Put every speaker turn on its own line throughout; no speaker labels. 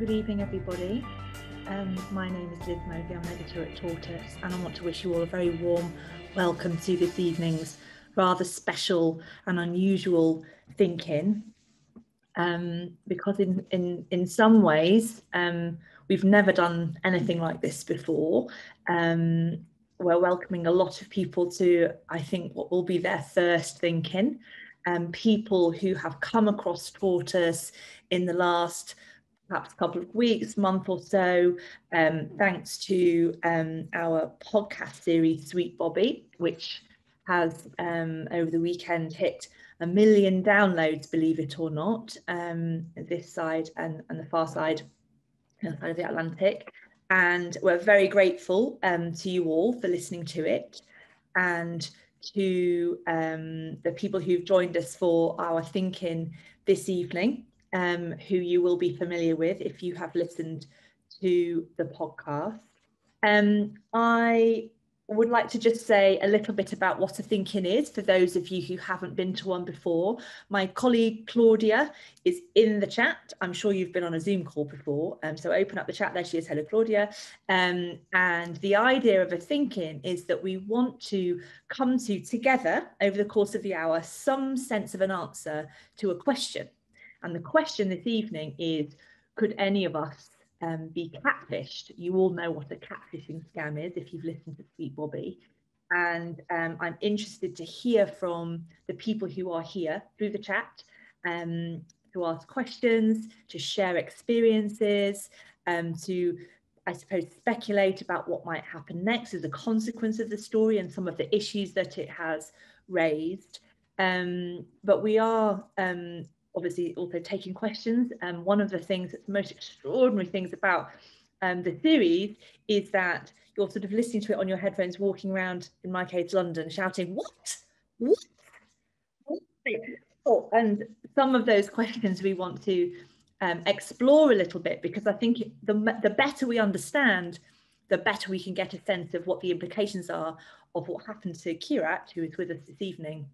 good evening, everybody. My name is Liz Moseley, I'm an editor at Tortoise, and I want to wish you all a very warm welcome to this evening's rather special and unusual Think-In, because in some ways we've never done anything like this before. We're welcoming a lot of people to, I think, what will be their first Think-In, people who have come across Tortoise in the last perhaps a couple of weeks, month or so, thanks to our podcast series, Sweet Bobby, which has over the weekend hit 1 million downloads, believe it or not, this side and the far side, of the Atlantic. And we're very grateful to you all for listening to it, and to the people who've joined us for our Think-In this evening, who you will be familiar with if you have listened to the podcast. I would like to just say a little bit about what a Think-In is for those of you who haven't been to one before. My colleague Claudia is in the chat. I'm sure you've been on a Zoom call before, so open up the chat. There she is. Hello, Claudia. And the idea of a Think-In is that we want to come to together over the course of the hour some sense of an answer to a question. And the question this evening is, could any of us be catfished? You all know what a catfishing scam is if you've listened to Sweet Bobby. And I'm interested to hear from the people who are here through the chat, to ask questions, to share experiences, to, I suppose, speculate about what might happen next as a consequence of the story and some of the issues that it has raised. But we are obviously also taking questions. One of the things that's most extraordinary things about the series is that you're sort of listening to it on your headphones, walking around, in my case, London, shouting, what? Oh, and some of those questions we want to explore a little bit, because I think the better we understand, the better we can get a sense of what the implications are of what happened to Kirat, who is with us this evening,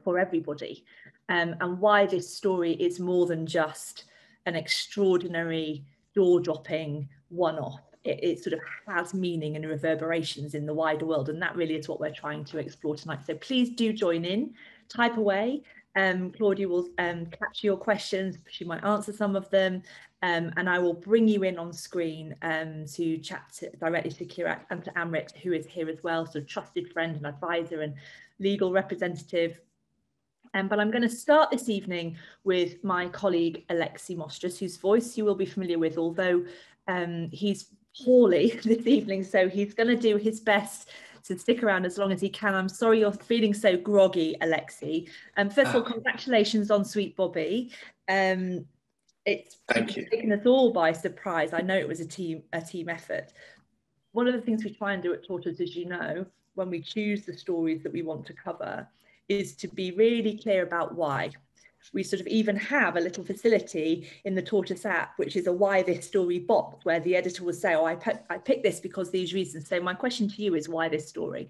for everybody, and why this story is more than just an extraordinary, jaw-dropping one-off. It sort of has meaning and reverberations in the wider world, and that really is what we're trying to explore tonight. So please do join in, type away. Claudia will capture your questions, she might answer some of them, and I will bring you in on screen to chat directly to Kirat and to Amrit, who is here as well, so trusted friend and advisor and legal representative. But I'm going to start this evening with my colleague Alexi Mostrous, whose voice you will be familiar with, although he's poorly this evening, so he's going to do his best to stick around as long as he can. I'm sorry you're feeling so groggy, Alexi. First of all, congratulations on Sweet Bobby. It's taken us all by surprise. I know it was a team effort. One of the things we try and do at Tortoise, as you know, when we choose the stories that we want to cover, is to be really clear about why. We sort of even have a little facility in the Tortoise app, which is a why this story box, where the editor will say, oh, I picked this because these reasons. So my question to you is, why this story?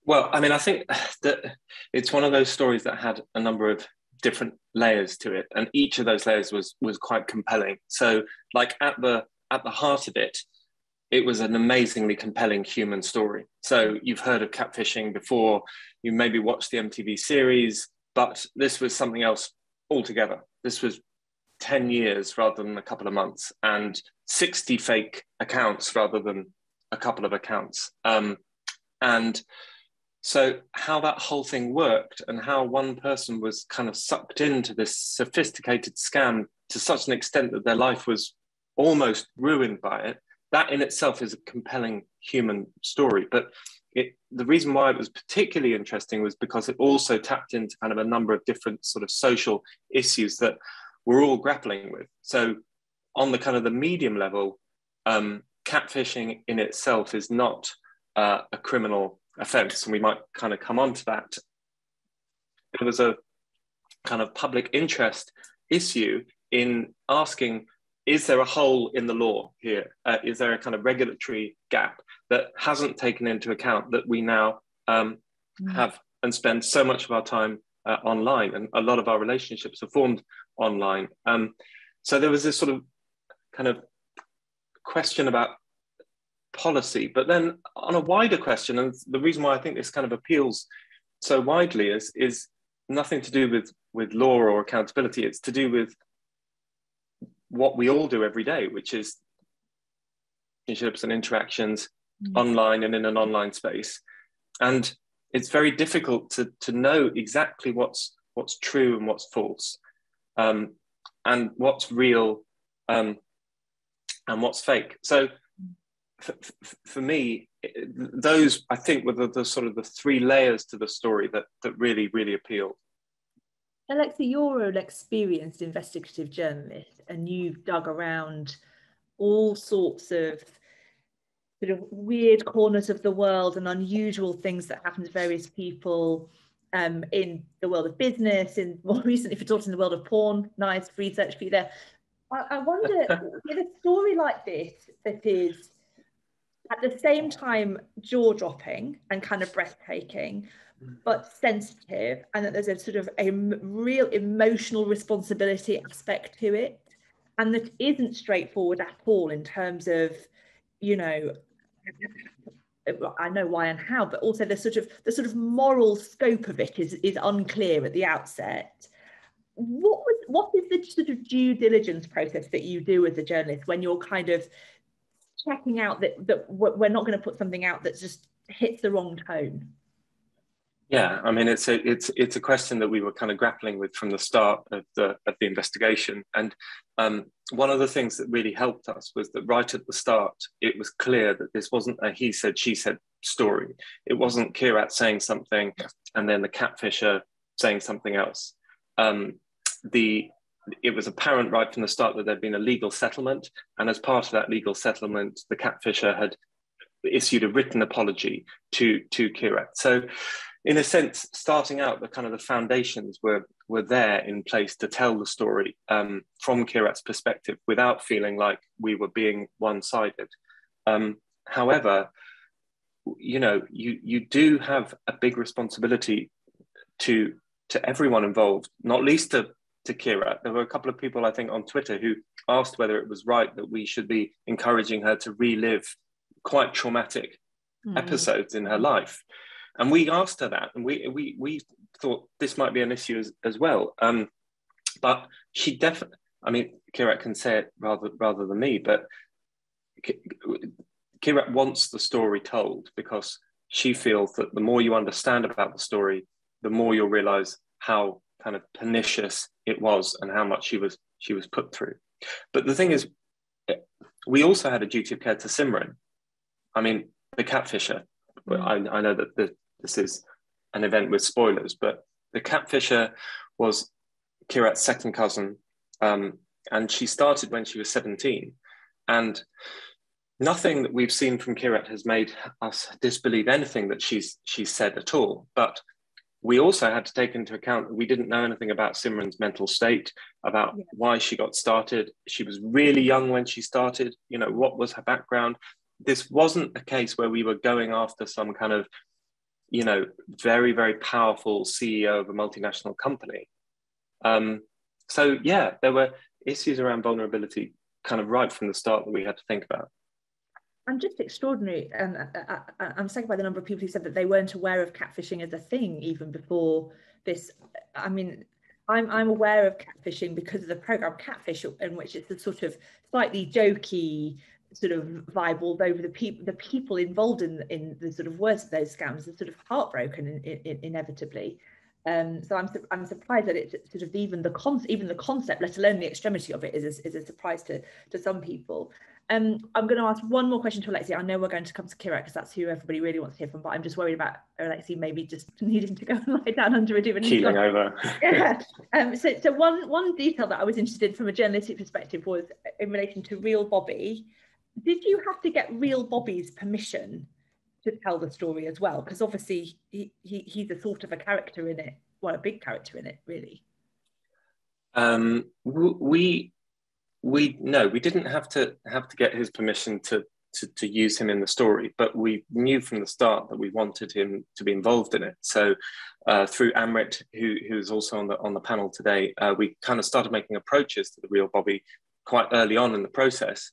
Well, I mean, I think that it's one of those stories that had a number of different layers to it, and each of those layers was quite compelling. So like at the heart of it, it was an amazingly compelling human story. So you've heard of catfishing before, you maybe watched the MTV series, but this was something else altogether. This was 10 years rather than a couple of months, and 60 fake accounts rather than a couple of accounts. And so how that whole thing worked, and how one person was kind of sucked into this sophisticated scam to such an extent that their life was almost ruined by it, that in itself is a compelling human story. But the reason why it was particularly interesting was because it also tapped into kind of a number of different sort of social issues that we're all grappling with. So on the kind of the medium level, catfishing in itself is not a criminal offence, and we might kind of come on to that. There was a kind of public interest issue in asking, is there a hole in the law here? Is there a kind of regulatory gap that hasn't taken into account that we now have and spend so much of our time online, and a lot of our relationships are formed online? So there was this sort of kind of question about policy, but then on a wider question, and the reason why I think this kind of appeals so widely is nothing to do with law or accountability. It's to do with what we all do every day, which is relationships and interactions online and in an online space. And it's very difficult to know exactly what's true and what's false, and what's real, and what's fake. So for me, those, I think, were the sort of the three layers to the story that really, really appealed.
Alexi, you're an experienced investigative journalist, and you've dug around all sorts of sort of weird corners of the world and unusual things that happen to various people in the world of business, and more recently, if you're talking in the world of porn. Nice research for you there. I wonder, with a story like this that is at the same time jaw-dropping and kind of breathtaking, but sensitive, and that there's a sort of a real emotional responsibility aspect to it, and that isn't straightforward at all in terms of, you know, I know why and how, but also the sort of moral scope of it is unclear at the outset. What is the sort of due diligence process that you do as a journalist when you're kind of checking out that we're not going to put something out that just hits the wrong tone?
Yeah, I mean, it's a question that we were kind of grappling with from the start of the investigation. And one of the things that really helped us was that right at the start, it was clear that this wasn't a he said, she said story. It wasn't Kirat saying something and then the catfisher saying something else. It was apparent right from the start that there'd been a legal settlement. And as part of that legal settlement, the catfisher had issued a written apology to Kirat. So in a sense, starting out, the kind of the foundations were there in place to tell the story from Kirat's perspective without feeling like we were being one-sided. However, you know, you do have a big responsibility to everyone involved, not least to Kirat. There were a couple of people, I think, on Twitter who asked whether it was right that we should be encouraging her to relive quite traumatic episodes in her life. And we asked her that, and we thought this might be an issue as well. But she definitely, I mean, Kirat can say it rather than me, but Kirat wants the story told because she feels that the more you understand about the story, the more you'll realize how kind of pernicious it was and how much she was put through. But the thing is, we also had a duty of care to Simran. I mean, the catfisher. I know that this is an event with spoilers, but the catfisher was Kirat's second cousin, and she started when she was 17. And nothing that we've seen from Kirat has made us disbelieve anything that she's said at all. But we also had to take into account that we didn't know anything about Simran's mental state, about why she got started. She was really young when she started. You know, what was her background? This wasn't a case where we were going after some kind of, you know, very, very powerful CEO of a multinational company. So yeah, there were issues around vulnerability kind of right from the start that we had to think about.
I'm just extraordinary. I'm saddened by the number of people who said that they weren't aware of catfishing as a thing even before this. I mean, I'm aware of catfishing because of the program Catfish, in which it's a sort of slightly jokey sort of vibe, although the people involved in the sort of worst of those scams are sort of heartbroken inevitably. So I'm surprised that it's sort of even the concept, let alone the extremity of it, is a surprise to some people. I'm going to ask one more question to Alexi. I know we're going to come to Kirat because that's who everybody really wants to hear from, but I'm just worried about Alexi maybe just needing to go and lie down under a duvet.
Keeling over.
Yeah. So one detail that I was interested in from a journalistic perspective was in relation to Real Bobby. Did you have to get Real Bobby's permission to tell the story as well? Because obviously he's a sort of a character in it, well, a big character in it, really.
We didn't have to get his permission to to use him in the story, but we knew from the start that we wanted him to be involved in it. So through Amrit, who's also on the panel today, we kind of started making approaches to the real Bobby quite early on in the process,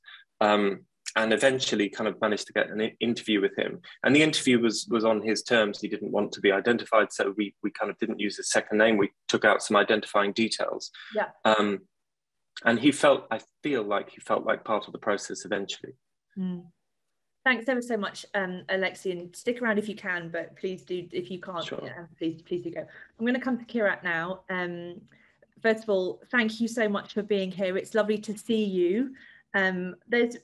and eventually kind of managed to get an interview with him. And the interview was on his terms. He didn't want to be identified, so we kind of didn't use his second name. We took out some identifying details.
Yeah.
And I feel like he felt like part of the process eventually.
Mm. Thanks ever so much, Alexi, and stick around if you can, but please do, if you can't,
Sure.
please do go. I'm going to come to Kirat now. First of all, thank you so much for being here. It's lovely to see you. There's,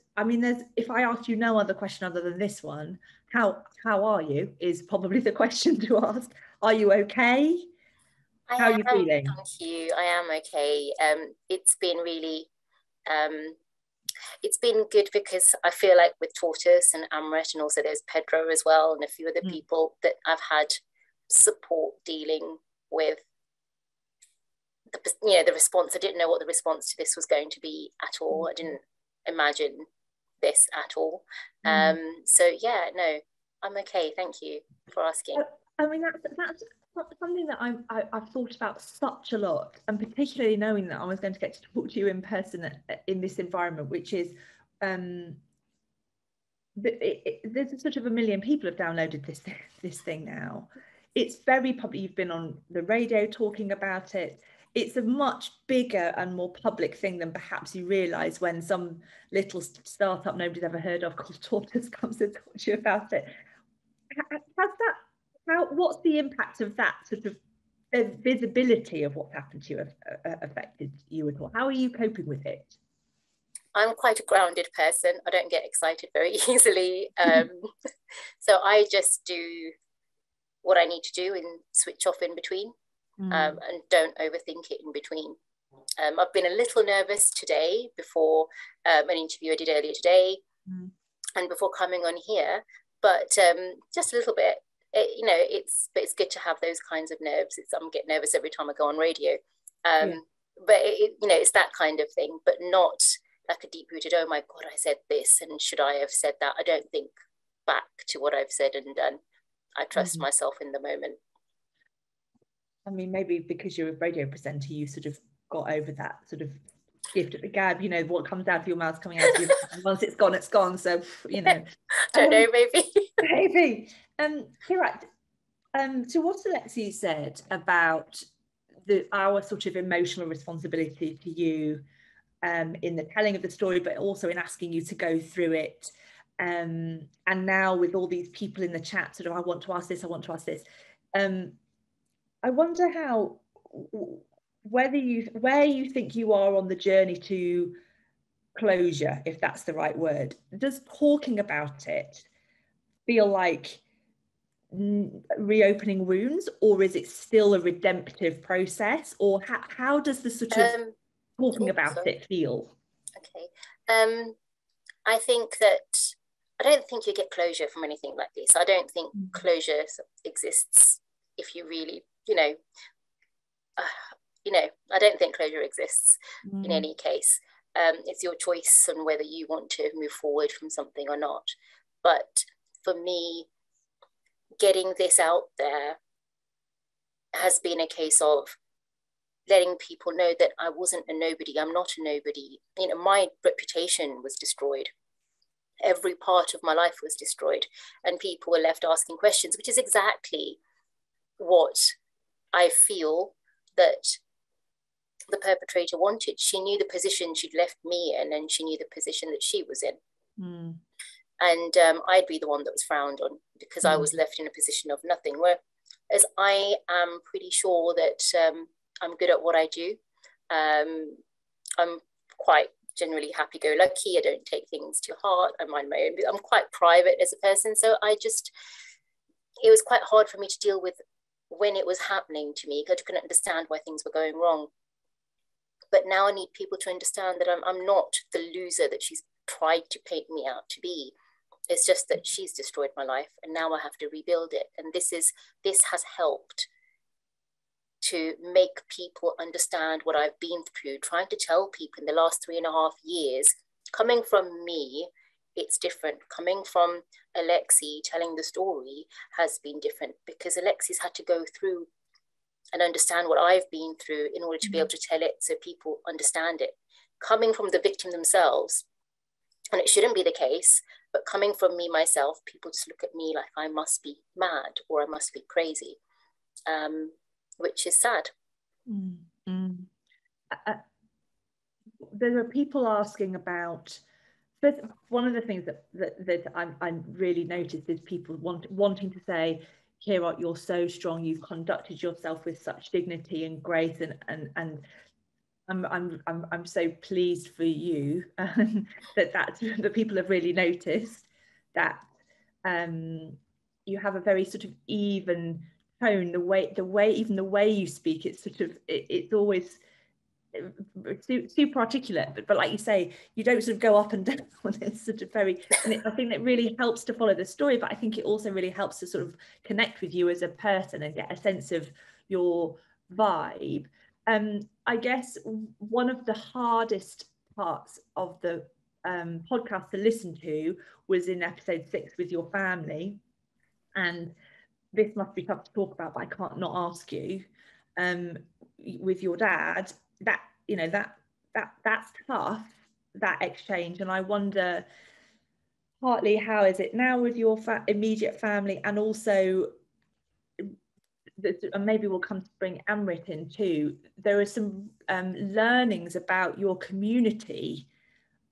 if I asked you no other question other than this one, how are you is probably the question to ask. Are you okay? How are you feeling?
Thank you. I am okay. It's been really, it's been good because I feel like with Tortoise and Amrit, and also there's Pedro as well, and a few other people that I've had support dealing with the response. I didn't know what the response to this was going to be at all. I didn't imagine this at all. So yeah, no, I'm okay. Thank you for asking.
I mean, that's something that I've thought about such a lot, and particularly knowing that I was going to get to talk to you in person in this environment, which is there's a sort of 1 million people have downloaded this thing now. It's very public. You've been on the radio talking about it. It's a much bigger and more public thing than perhaps you realise when some little startup nobody's ever heard of called Tortoise comes and talks to you about it. What's the impact of that sort of visibility of what's happened to you affected you at all? How are you coping with it?
I'm quite a grounded person. I don't get excited very easily. So I just do what I need to do and switch off in between, and don't overthink it in between. I've been a little nervous today before an interview I did earlier today and before coming on here, but just a little bit. It's good to have those kinds of nerves. I get nervous every time I go on radio, but it's that kind of thing, but not like a deep-rooted, oh my God, I said this and should I have said that? I don't think back to what I've said and done. I trust myself in the moment.
I mean, maybe because you're a radio presenter, you sort of got over that sort of gift at the gab, what comes out of your mouth coming out of your mouth. Once it's gone. So,
Don't know, maybe.
Maybe. Kirat, to what Alexi said about our sort of emotional responsibility to you in the telling of the story, but also in asking you to go through it. And now with all these people in the chat, sort of, I want to ask this. I wonder where you think you are on the journey to closure, if that's the right word. Does talking about it feel like reopening wounds, or is it still a redemptive process, or how does the sort of talking about it feel?
Okay. I think that I don't think you get closure from anything like this. I don't think closure exists if you really, I don't think closure exists in any case. It's your choice on whether you want to move forward from something or not. But for me, getting this out there has been a case of letting people know that I wasn't a nobody. I'm not a nobody. My reputation was destroyed. Every part of my life was destroyed, and people were left asking questions, which is exactly what I feel that the perpetrator wanted. She knew the position she'd left me in, and she knew the position that she was in. And I'd be the one that was frowned on because I was left in a position of nothing. Whereas I am pretty sure that I'm good at what I do. I'm quite generally happy-go-lucky. I don't take things to heart. I mind my own. I'm quite private as a person. So it was quite hard for me to deal with when it was happening to me, because I couldn't understand why things were going wrong. But now I need people to understand that I'm not the loser that she's tried to paint me out to be. It's just that she's destroyed my life, and now I have to rebuild it. And this has helped to make people understand what I've been through, trying to tell people in the last 3.5 years, coming from me, it's different. Coming from Alexi telling the story has been different, because Alexi's had to go through and understand what I've been through in order to be able to tell it so people understand it. Coming from the victim themselves, and it shouldn't be the case, but coming from me myself, people just look at me like I must be mad or I must be crazy, which is sad.
There are people asking about, but one of the things that I really noticed is people wanting to say, Kirat, you're so strong, you've conducted yourself with such dignity and grace, and I'm so pleased for you that people have really noticed that you have a very sort of even tone, the way you speak, it's sort of it's always super articulate, but like you say, you don't sort of go up and down. It's sort of very, and I think that really helps to follow the story, but I think it also really helps to sort of connect with you as a person and get a sense of your vibe. I guess one of the hardest parts of the podcast to listen to was in episode 6 with your family, and this must be tough to talk about, but I can't not ask you, with your dad, that, you know, that's tough, that exchange. And I wonder partly how is it now with your immediate family, and also and maybe we'll come to bring Amrit in too. There are some learnings about your community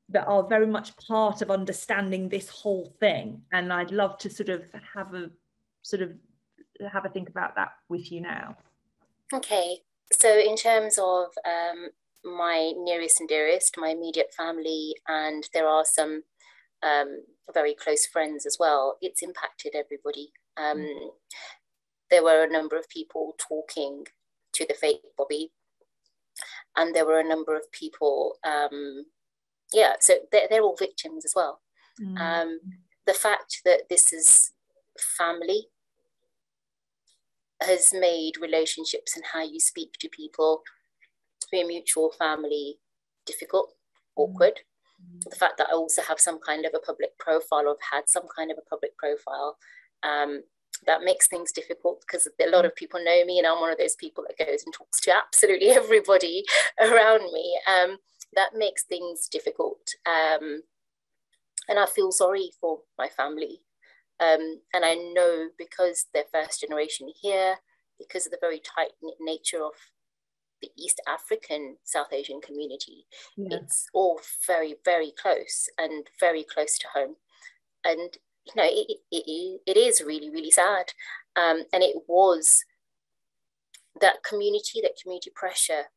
that are very much part of understanding this whole thing, and I'd love to sort of have a think about that with you now.
Okay, so in terms of my nearest and dearest, my immediate family, and there are some very close friends as well, it's impacted everybody. There were a number of people talking to the fake Bobby, and there were a number of people, so they're all victims as well. The fact that this is family has made relationships and how you speak to people through a mutual family difficult, awkward. The fact that I also have some kind of a public profile, or have had some kind of a public profile, that makes things difficult, because a lot of people know me, and I'm one of those people that goes and talks to absolutely everybody around me. That makes things difficult. And I feel sorry for my family. And I know, because they're first generation here, because of the very tight-knit nature of the East African South Asian community, it's all very, very close and very close to home. And you know, it is really, really sad. And it was that community pressure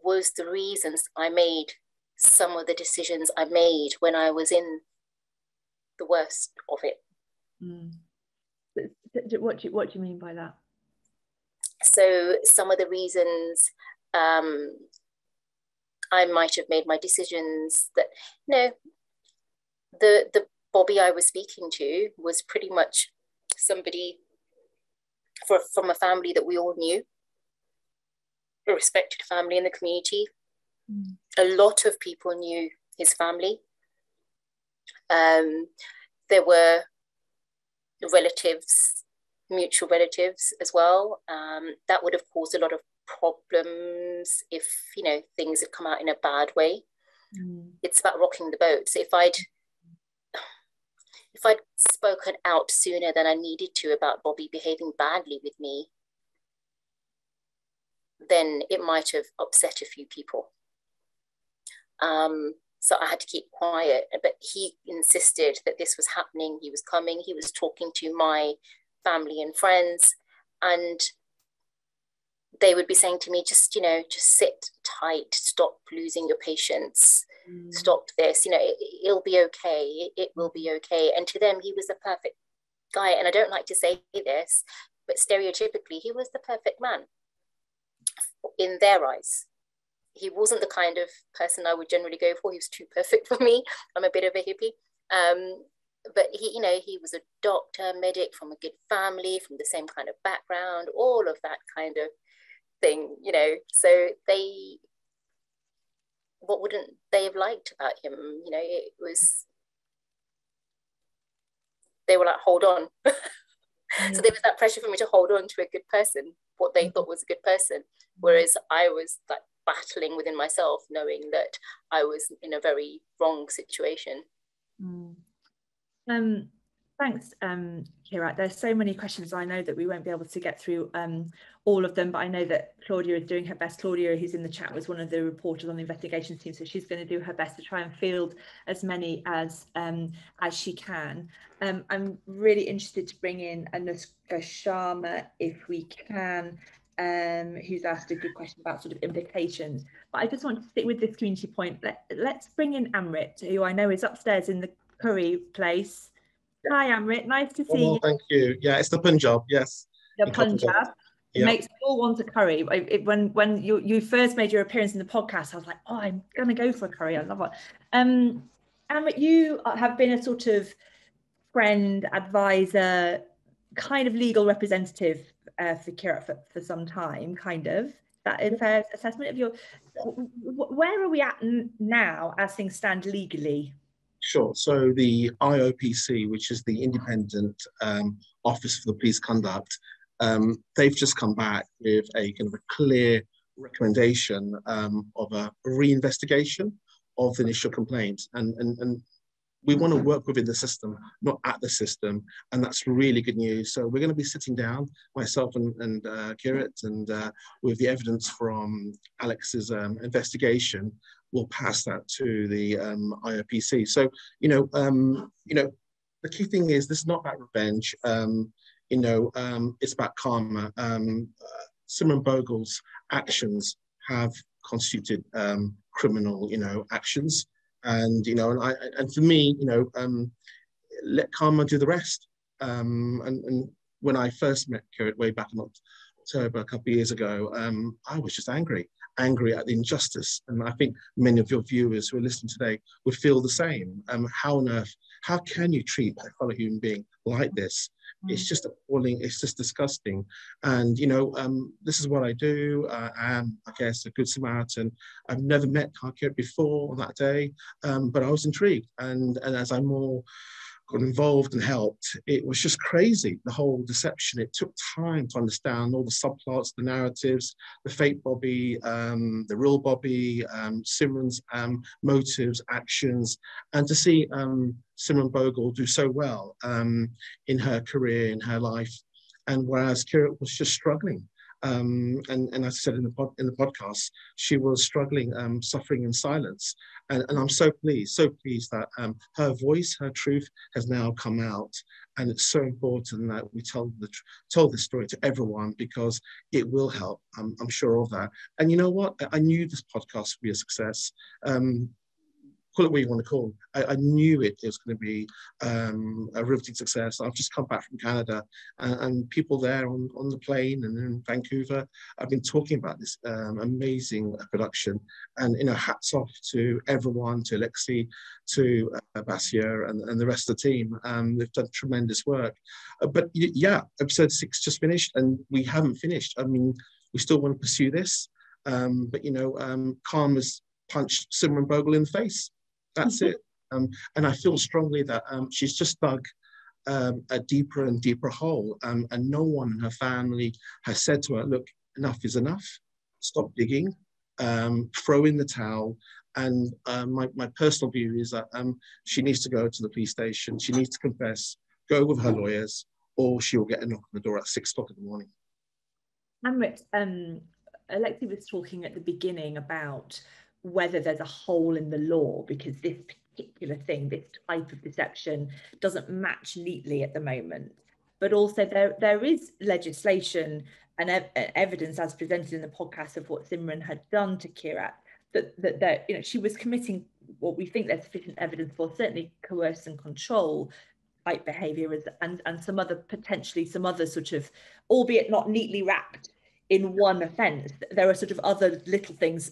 was the reasons I made some of the decisions I made when I was in the worst of it.
What do you mean by that?
So some of the reasons I might have made my decisions, that, you know, the Bobby I was speaking to was pretty much somebody from a family that we all knew, a respected family in the community. A lot of people knew his family. There were relatives, mutual relatives as well. That would have caused a lot of problems if, you know, things had come out in a bad way. It's about rocking the boat. So if I'd spoken out sooner than I needed to about Bobby behaving badly with me, then it might have upset a few people. So I had to keep quiet, but he insisted that this was happening. He was coming, he was talking to my family and friends, and they would be saying to me, just sit tight, stop losing your patience, stop this, it'll be okay, it will be okay. And to them, he was the perfect guy. And I don't like to say this, but stereotypically, he was the perfect man in their eyes. He wasn't the kind of person I would generally go for. He was too perfect for me. I'm a bit of a hippie. But he was a doctor, medic from a good family, from the same kind of background, all of that kind of thing, So what wouldn't they have liked about him? It was they were like, hold on. So there was that pressure for me to hold on to a good person, what they thought was a good person, whereas I was like battling within myself, knowing that I was in a very wrong situation.
Thanks, Kirat. There's so many questions. I know that we won't be able to get through all of them, but I know that Claudia is doing her best. Claudia, who's in the chat, was one of the reporters on the investigations team, so she's going to do her best to try and field as many as she can. I'm really interested to bring in Anushka Sharma, if we can, who's asked a good question about sort of implications. But I just want to stick with this community point. Let's bring in Amrit, who I know is upstairs in the curry place. Hi Amrit, nice to see you.
Thank you. Yeah, it's the Punjab, yes.
The Punjab. It makes me all want a curry. When you first made your appearance in the podcast, I was like, oh, I'm going to go for a curry. I love it. Amrit, you have been a sort of friend, advisor, kind of legal representative for Kirat for some time, kind of. That is a fair assessment of your... Where are we at now as things stand legally?
Sure. So the IOPC, which is the Independent Office for the Police Conduct, they've just come back with a kind of a clear recommendation of a reinvestigation of the initial complaint. And we want to work within the system, not at the system. And that's really good news. So we're going to be sitting down, myself and Kirat, and with the evidence from Alex's investigation, we'll pass that to the IOPC. So, the key thing is this is not about revenge. It's about karma. Simran Bogle's actions have constituted criminal, actions. And, and for me, let karma do the rest. And when I first met Kirat way back in October, a couple of years ago, I was just angry at the injustice. And I think many of your viewers who are listening today would feel the same. How on earth, how can you treat a fellow human being like this? It's just appalling. It's just disgusting. And, this is what I do. I am, I guess, a good Samaritan. I've never met Harkirat before on that day, but I was intrigued. And as I more got involved and helped, it was just crazy, the whole deception. It took time to understand all the subplots, the narratives, the fake Bobby, the real Bobby, Simran's motives, actions, and to see Simran Bogle do so well in her career, in her life, and whereas Kirat was just struggling. And as I said in the podcast, she was struggling, suffering in silence. And I'm so pleased that her voice, her truth has now come out. And it's so important that we tell this story to everyone, because it will help. I'm sure of that. And you know what? I knew this podcast would be a success. Call it what you want to call it. I knew it was going to be a riveting success. I've just come back from Canada, and people there on the plane and in Vancouver, I've been talking about this amazing production. And, hats off to everyone, to Alexi, to Basia and the rest of the team. They've done tremendous work. But yeah, episode 6 just finished, and we haven't finished. I mean, we still want to pursue this. But, karma's punched Simran Bogle in the face. That's it. And I feel strongly that she's just dug a deeper and deeper hole. And no one in her family has said to her, look, enough is enough. Stop digging. Throw in the towel. And my personal view is that she needs to go to the police station. She needs to confess, go with her lawyers, or she will get a knock on the door at 6 o'clock in the morning.
Amrit, Alexi was talking at the beginning about whether there's a hole in the law, because this particular thing, this type of deception, doesn't match neatly at the moment. But also there is legislation and evidence, as presented in the podcast, of what Simran had done to Kirat, that she was committing what we think there's sufficient evidence for, certainly coerce and control type behaviour, and potentially some other sort of, albeit not neatly wrapped in one offence, there are sort of other little things,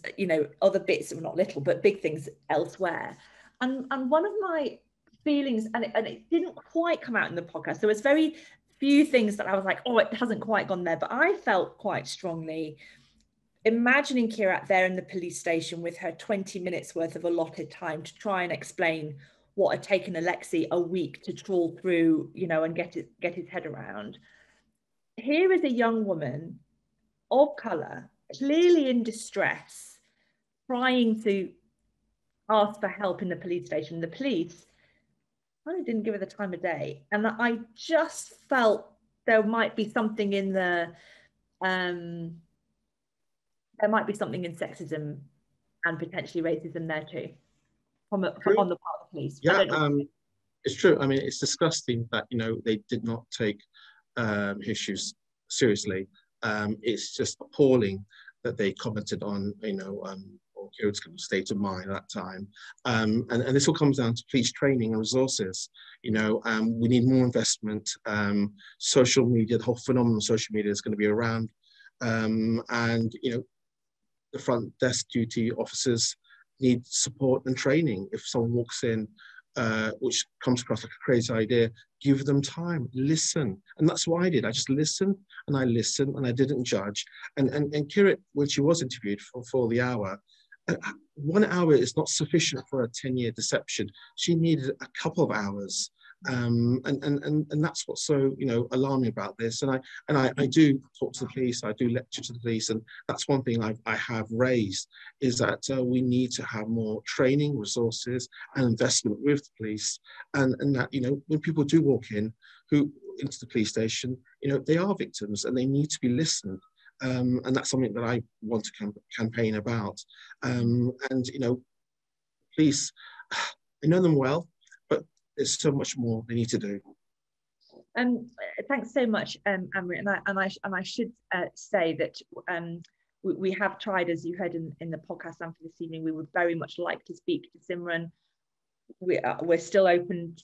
other bits, not little, but big things elsewhere. And one of my feelings, and it didn't quite come out in the podcast, there was very few things that I was like, oh, it hasn't quite gone there, but I felt quite strongly imagining Kirat there in the police station with her 20 minutes worth of allotted time to try and explain what had taken Alexi a week to trawl through, you know, and get his head around. Here is a young woman of colour, clearly in distress, trying to ask for help in the police station. The police kind of didn't give her the time of day, and I just felt there might be something in there might be something in sexism and potentially racism there too, on the part of the police.
Yeah, it's true. I mean, it's disgusting that, you know, they did not take issues seriously. It's just appalling that they commented on, you know, Kirat's kind of state of mind at that time. And this all comes down to police training and resources. You know, we need more investment. Social media, the whole phenomenon of social media is going to be around. And, you know, the front desk duty officers need support and training. If someone walks in, which comes across like a crazy idea, give them time, listen. And that's what I did. I just listened and I didn't judge. And Kirat, when she was interviewed for the hour, 1 hour is not sufficient for a 10-year deception. She needed a couple of hours. And that's what's so, you know, alarming about this. And I do talk to the police, I do lecture to the police, and that's one thing I have raised, is that we need to have more training, resources, and investment with the police, and that, you know, when people do walk into the police station, you know, they are victims and they need to be listened. And that's something that I want to campaign about. And, you know, police, I know them well, but there's so much more they need to do.
Thanks so much, Amrit. And I should say that we have tried, as you heard in the podcast and for this evening, we would very much like to speak to Simran. We're still open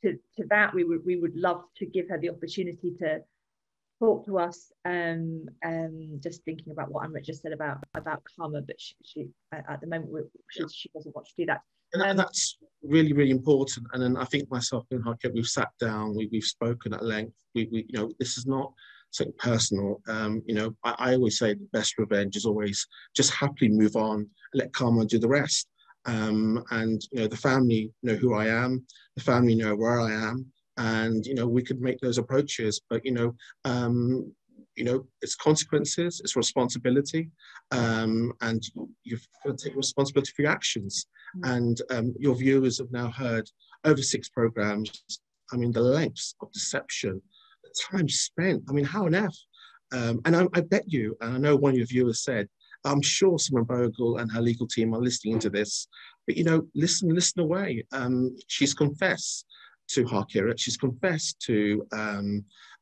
to that. We would love to give her the opportunity to talk to us. Just thinking about what Amrit just said about karma, but she at the moment she doesn't want to do that.
And that's really, really important. And then I think myself and Harkirat, we've sat down, we've spoken at length. We you know, this is not something personal. You know, I always say the best revenge is always just happily move on, let karma do the rest. And you know, the family know who I am, the family know where I am, and you know, we could make those approaches. But you know, it's consequences, it's responsibility, and you've got to take responsibility for your actions. And your viewers have now heard over 6 programs. I mean, the lengths of deception, the time spent. I mean, how on earth? And I bet you, and I know one of your viewers said, I'm sure Simran Bogle and her legal team are listening to this, but you know, listen away. She's confessed to Harkirat. She's confessed to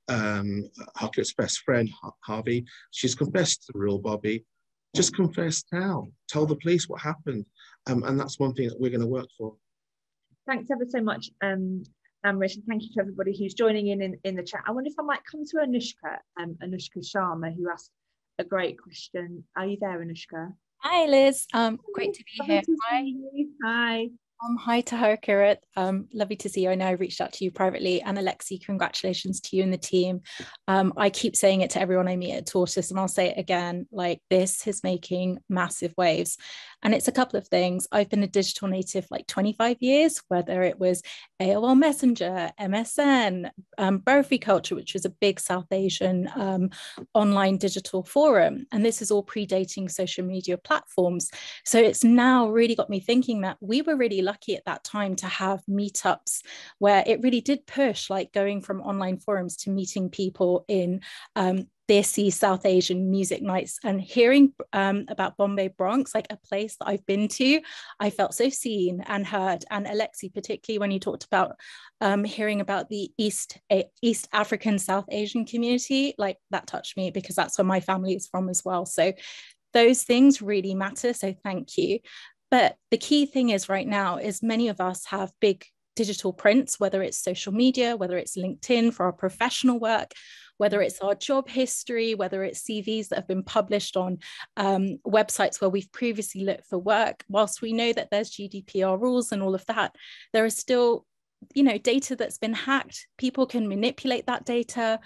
Harkirat's best friend, Harvey. She's confessed to the real Bobby. Just confess now. Tell the police what happened. And that's one thing that we're going to work for.
Thanks ever so much, Amrit, and thank you to everybody who's joining in the chat. I wonder if I might come to Anushka, Anushka Sharma, who asked a great question. Are you there, Anushka?
Hi, Liz. Great to be here.
Hi.
Hi to Harkirat. Lovely to see you. I know I reached out to you privately. And Alexi, congratulations to you and the team. I keep saying it to everyone I meet at Tortoise, and I'll say it again, like, this is making massive waves. And it's a couple of things. I've been a digital native like 25 years, whether it was AOL Messenger, MSN, Burfi Culture, which was a big South Asian online digital forum. And this is all predating social media platforms. So it's now really got me thinking that we were really lucky at that time to have meetups where it really did push, like going from online forums to meeting people in Desi South Asian music nights, and hearing about Bombay Bronx, like a place that I've been to. I felt so seen and heard. And Alexi, particularly when you talked about hearing about the East African South Asian community, like that touched me because that's where my family is from as well. So those things really matter. So thank you. But the key thing is right now is many of us have big digital prints, whether it's social media, whether it's LinkedIn for our professional work, whether it's our job history, whether it's CVs that have been published on websites where we've previously looked for work. Whilst we know that there's GDPR rules and all of that, there is still, you know, data that's been hacked. People can manipulate that data.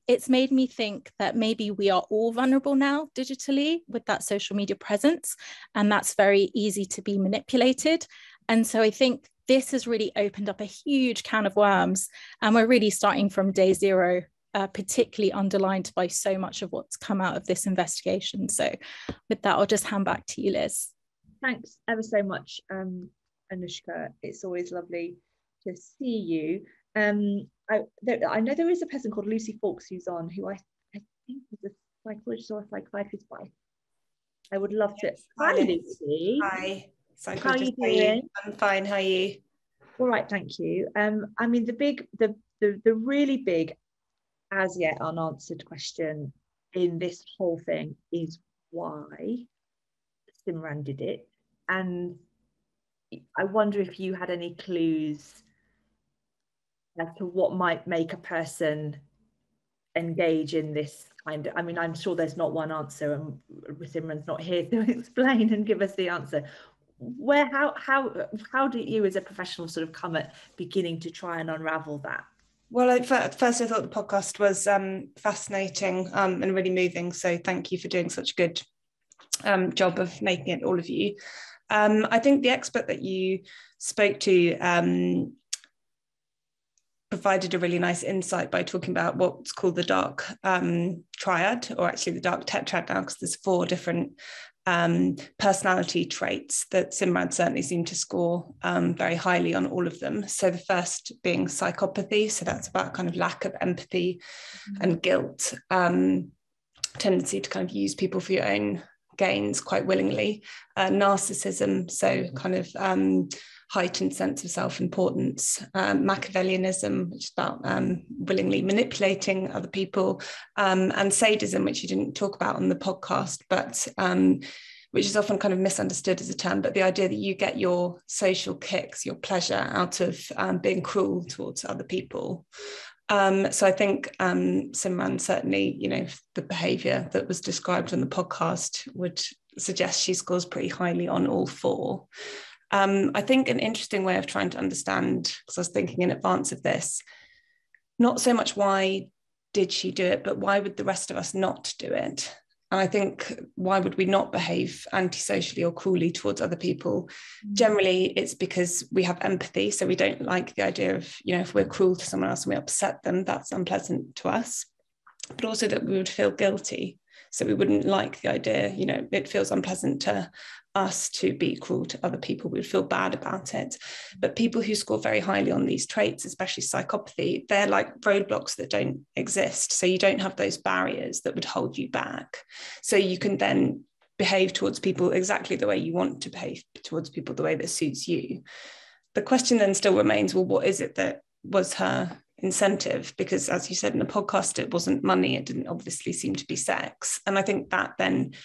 It's made me think that maybe we are all vulnerable now digitally with that social media presence, and that's very easy to be manipulated. And so I think this has really opened up a huge can of worms, and we're really starting from day zero, particularly underlined by so much of what's come out of this investigation. So with that, I'll just hand back to you, Liz.
Thanks ever so much, Anushka. It's always lovely to see you. I know there is a person called Lucy Fawkes who's on, who I think is a psychologist or a psychiatrist, but I would love to. Hi, Lucy.
Hi.
How are you doing?
I'm fine. How are you?
All right, thank you. I mean, the really big, as yet unanswered question in this whole thing is why Simran did it, and I wonder if you had any clues as to what might make a person engage in this kind of, I mean, I'm sure there's not one answer, and Simran's not here to explain and give us the answer. How do you as a professional sort of come at beginning to try and unravel that?
Well, at first I thought the podcast was fascinating and really moving. So thank you for doing such a good job of making it, all of you. I think the expert that you spoke to provided a really nice insight by talking about what's called the dark triad, or actually the dark tetrad now, because there's 4 different personality traits that Simran certainly seemed to score very highly on all of them. So the first being psychopathy, so that's about kind of lack of empathy and guilt, tendency to kind of use people for your own gains quite willingly. Narcissism, so kind of heightened sense of self-importance. Machiavellianism, which is about willingly manipulating other people, and sadism, which you didn't talk about on the podcast, but which is often kind of misunderstood as a term, but the idea that you get your social kicks, your pleasure out of being cruel towards other people. So I think Simran certainly, you know, the behaviour that was described on the podcast would suggest she scores pretty highly on all 4. I think an interesting way of trying to understand, because I was thinking in advance of this, not so much why did she do it, but why would the rest of us not do it? And I think, why would we not behave antisocially or cruelly towards other people? Generally, it's because we have empathy. So we don't like the idea of, you know, if we're cruel to someone else and we upset them, that's unpleasant to us. But also that we would feel guilty. So we wouldn't like the idea, you know, it feels unpleasant to us to be cruel to other people. We would feel bad about it. But people who score very highly on these traits, especially psychopathy, they're like roadblocks that don't exist. So you don't have those barriers that would hold you back. So you can then behave towards people exactly the way you want to behave towards people, the way that suits you. The question then still remains, well, what is it that was her incentive? Because as you said in the podcast, it wasn't money. It didn't obviously seem to be sex. And I think that then,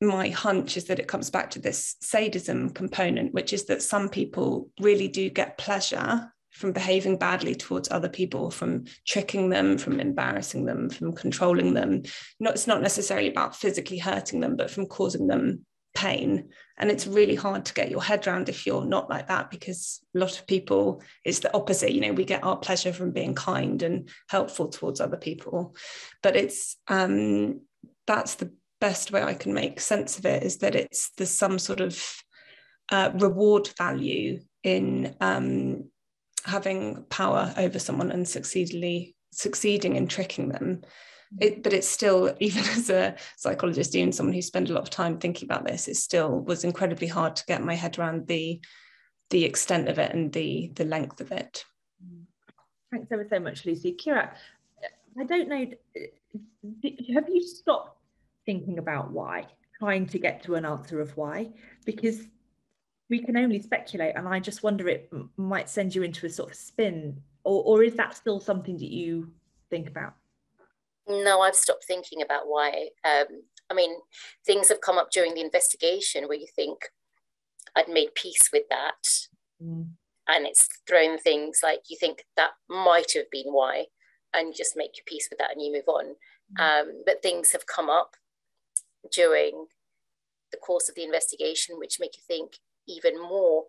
my hunch is that it comes back to this sadism component, which is that some people really do get pleasure from behaving badly towards other people, from tricking them, from embarrassing them, from controlling them. It's not necessarily about physically hurting them, but from causing them pain. And it's really hard to get your head around if you're not like that, because a lot of people, it's the opposite. You know, we get our pleasure from being kind and helpful towards other people. But it's that's the best way I can make sense of it, is that there's some sort of reward value in having power over someone and succeeding in tricking them. But it's still, even as a psychologist, even someone who spent a lot of time thinking about this, it still was incredibly hard to get my head around the extent of it and the length of it.
Thanks ever so much, Lucy. Kirat, I don't know, have you stopped thinking about why, trying to get to an answer of why? Because we can only speculate, and I just wonder, it might send you into a sort of spin, or is that still something that you think about?
No, I've stopped thinking about why. I mean, things have come up during the investigation where you think, I'd made peace with that. And it's thrown things like, you think that might have been why, and you just make your peace with that and you move on. But things have come up during the course of the investigation which make you think even more,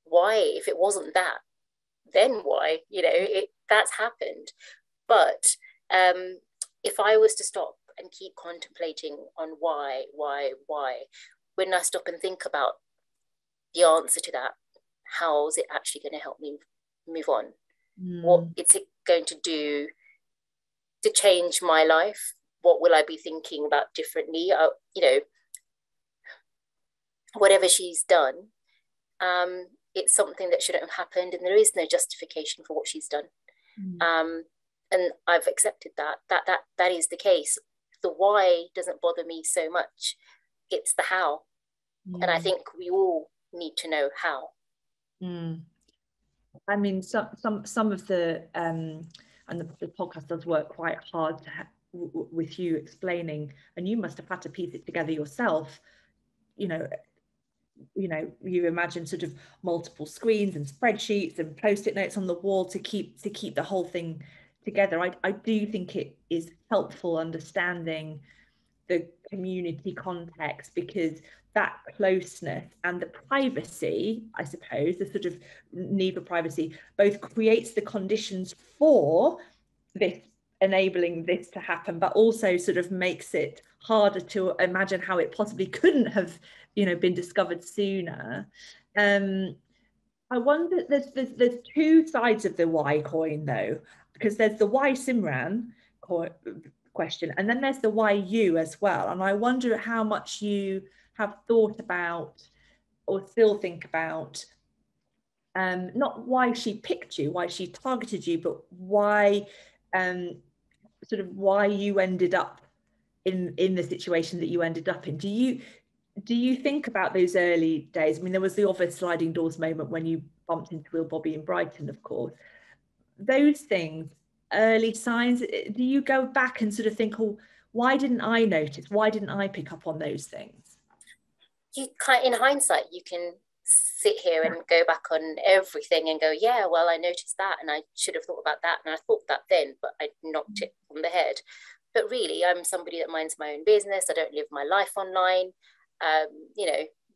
why? If it wasn't that, then why? You know, that's happened. But if I was to stop and keep contemplating on why, when I stop and think about the answer to that, how's it actually going to help me move on? What is it going to do to change my life? What will I be thinking about differently? You know, whatever she's done, it's something that shouldn't have happened, and there is no justification for what she's done. And I've accepted that is the case. The why doesn't bother me so much. It's the how. And I think we all need to know how.
I mean, some of the and the podcast does work quite hard to with you explaining, and you must have had to piece it together yourself. You know, you imagine sort of multiple screens and spreadsheets and post-it notes on the wall to keep the whole thing together. I do think it is helpful understanding the community context, because that closeness and the privacy, I suppose, the sort of need for privacy, both creates the conditions for this, enabling this to happen, but also sort of makes it harder to imagine how it possibly couldn't have, been discovered sooner. I wonder, there's two sides of the why coin though, because there's the why Simran question, and then there's the why you as well. And I wonder how much you have thought about or still think about not why she picked you, why she targeted you, but why sort of why you ended up in the situation that you ended up in. Do you think about those early days? I mean, there was the obvious sliding doors moment when you bumped into Will Bobby in Brighton, of course. Those things, early signs, do you go back and sort of think, oh, why didn't I notice? Why didn't I pick up on those things?
In hindsight, you can sit here and go back on everything and go, yeah, well, I noticed that and I should have thought about that. And I thought that then, but I knocked it on the head. But really, I'm somebody that minds my own business. I don't live my life online.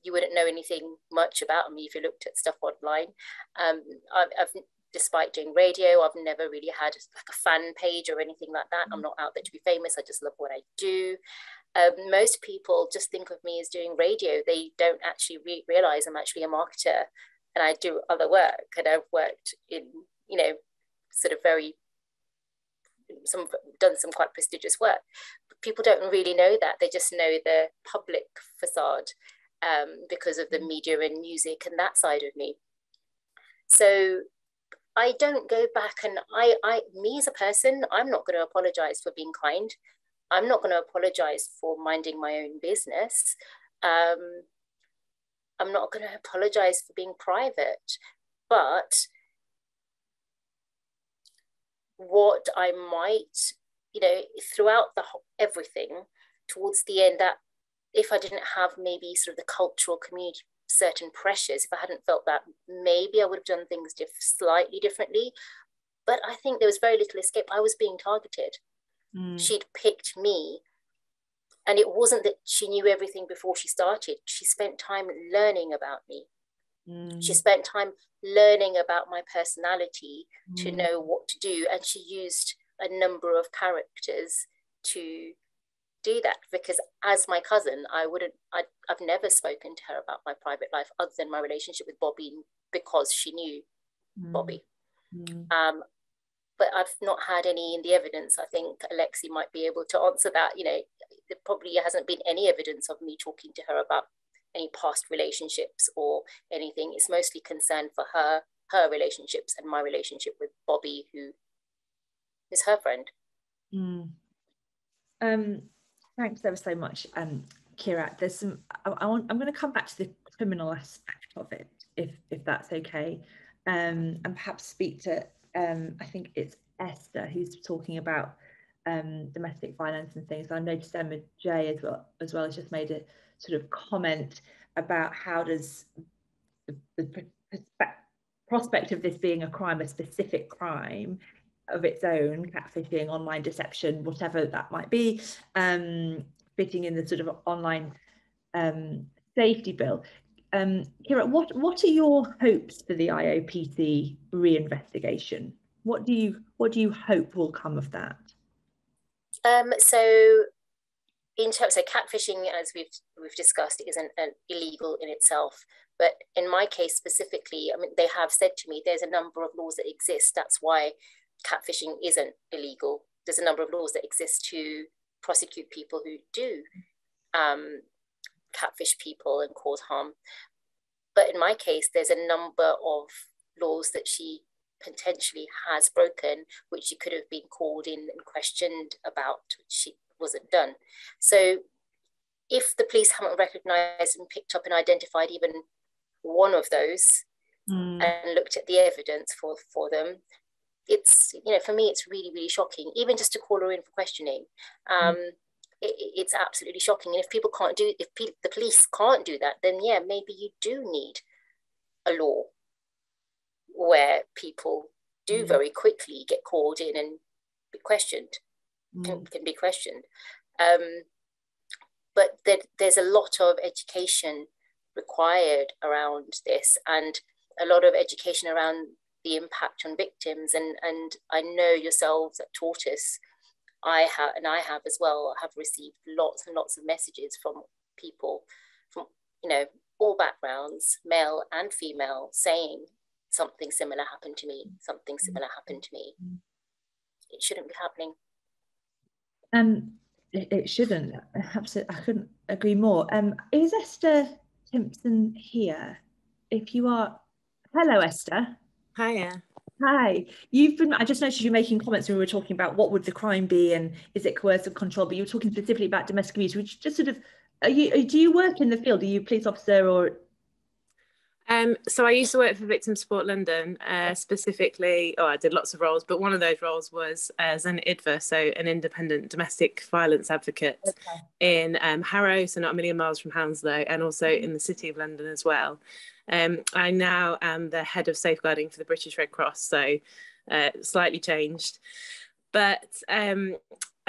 You wouldn't know anything much about me if you looked at stuff online. I've despite doing radio, I've never really had like a fan page or anything like that. I'm not out there to be famous. I just love what I do. Most people just think of me as doing radio. They don't actually realize I'm actually a marketer and I do other work. And I've worked in, sort of done some quite prestigious work. But people don't really know that. They just know the public facade because of the media and music and that side of me. So I don't go back, and me as a person, I'm not going to apologize for being kind. I'm not going to apologize for minding my own business. I'm not going to apologize for being private. But what I might, throughout everything, towards the end, that if I didn't have maybe sort of the cultural community, certain pressures, if I hadn't felt that, maybe I would have done things slightly differently. But I think there was very little escape. I was being targeted. She'd picked me, and it wasn't that she knew everything before she started. She spent time learning about me. She spent time learning about my personality to know what to do, and she used a number of characters to do that, because as my cousin, I've never spoken to her about my private life other than my relationship with Bobby, because she knew Bobby. But I've not had any in the evidence. I think Alexi might be able to answer that. There probably hasn't been any evidence of me talking to her about any past relationships or anything. It's mostly concern for her relationships and my relationship with Bobby, who is her friend.
Thanks ever so much, Kirat. There's some. I'm going to come back to the criminal aspect of it, if that's okay, and perhaps speak to. I think it's Esther who's talking about domestic violence and things. I noticed Emma J as well has just made a sort of comment about how does the prospect of this being a crime, a specific crime of its own, catfishing, online deception, whatever that might be, fitting in the sort of online safety bill. Kirat, what are your hopes for the IOPC reinvestigation? What do you hope will come of that?
So in terms of catfishing, as we've discussed, isn't illegal in itself. But in my case specifically, I mean, they have said to me, there's a number of laws that exist. That's why catfishing isn't illegal. There's a number of laws that exist to prosecute people who do catfish people and cause harm. But in my case, there's a number of laws that she potentially has broken, which she could have been called in and questioned about, which she wasn't done. So if the police haven't recognised and picked up and identified even one of those and looked at the evidence for them, it's, you know, for me, it's really, really shocking. Even just to call her in for questioning, it's absolutely shocking. And if people can't do, if the police can't do that, then yeah, maybe you do need a law where people do very quickly get called in and be questioned, can be questioned. But there's a lot of education required around this, and a lot of education around the impact on victims. And I know yourselves at Tortoise, I have as well, have received lots and lots of messages from people from, you know, all backgrounds, male and female, saying something similar happened to me, something similar happened to me. It shouldn't be happening.
It shouldn't. Absolutely, I couldn't agree more. Is Esther Simpson here? If you are, hello, Esther.
Hiya.
Hi. I just noticed you making comments when we were talking about what would the crime be and is it coercive control, but you were talking specifically about domestic abuse, which just sort of, do you work in the field? Are you a police officer or?
So I used to work for Victim Support London, specifically, I did lots of roles, but one of those roles was as an IDVA, so an independent domestic violence advocate in Harrow, so not a million miles from Hounslow, and also in the City of London as well. I now am the head of safeguarding for the British Red Cross, so slightly changed. But I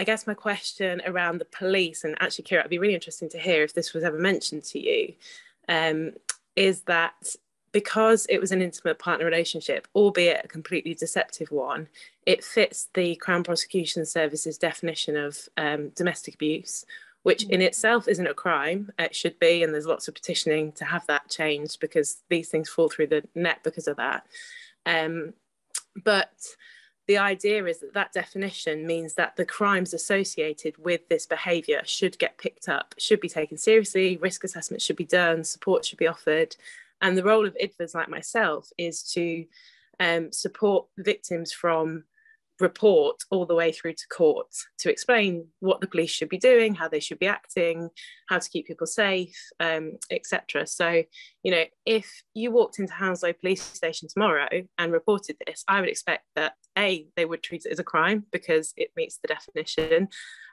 guess my question around the police, and actually, Kirat, it'd be really interesting to hear if this was ever mentioned to you, is that because it was an intimate partner relationship, albeit a completely deceptive one, it fits the Crown Prosecution Service's definition of domestic abuse, which in itself isn't a crime. It should be, and there's lots of petitioning to have that changed because these things fall through the net because of that. But the idea is that that definition means that the crimes associated with this behaviour should get picked up, should be taken seriously, risk assessment should be done, support should be offered. And the role of IDVAs like myself is to support victims from report all the way through to court, to explain what the police should be doing, how they should be acting, how to keep people safe, etc. So, you know, if you walked into Hounslow Police Station tomorrow and reported this, I would expect that A, they would treat it as a crime because it meets the definition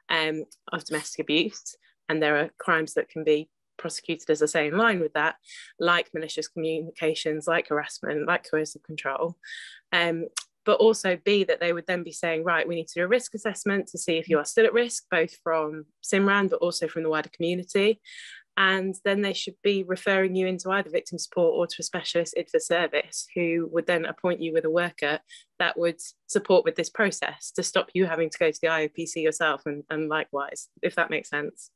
of domestic abuse, and there are crimes that can be prosecuted, as I say, in line with that, like malicious communications, like harassment, like coercive control. But also B, that they would then be saying, right, we need to do a risk assessment to see if you are still at risk, both from Simran, but also from the wider community. And then they should be referring you into either victim support or to a specialist IDVA service, who would then appoint you with a worker that would support with this process to stop you having to go to the IOPC yourself, and likewise, if that makes sense.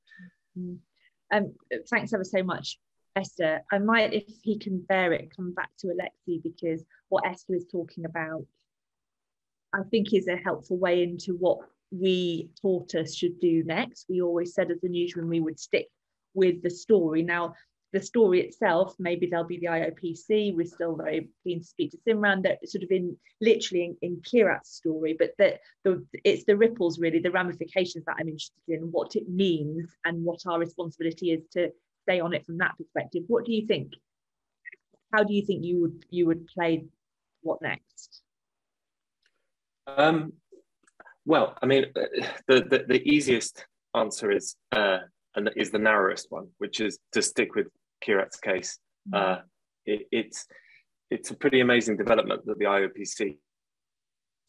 Thanks ever so much, Esther. I might, if he can bear it, come back to Alexi, because what Esther is talking about, I think, is a helpful way into what we Tortoise should do next. We always said as a newsroom we would stick with the story. Now, the story itself, maybe there'll be the IOPC. We're still very keen to speak to Simran. That sort of literally in Kirat's story, but it's the ripples, really, the ramifications that I'm interested in, what it means, and what our responsibility is to stay on it from that perspective. What do you think? How do you think you would play what next?
Well, I mean, the easiest answer is the narrowest one, which is to stick with Kirat's case. It's a pretty amazing development that the IOPC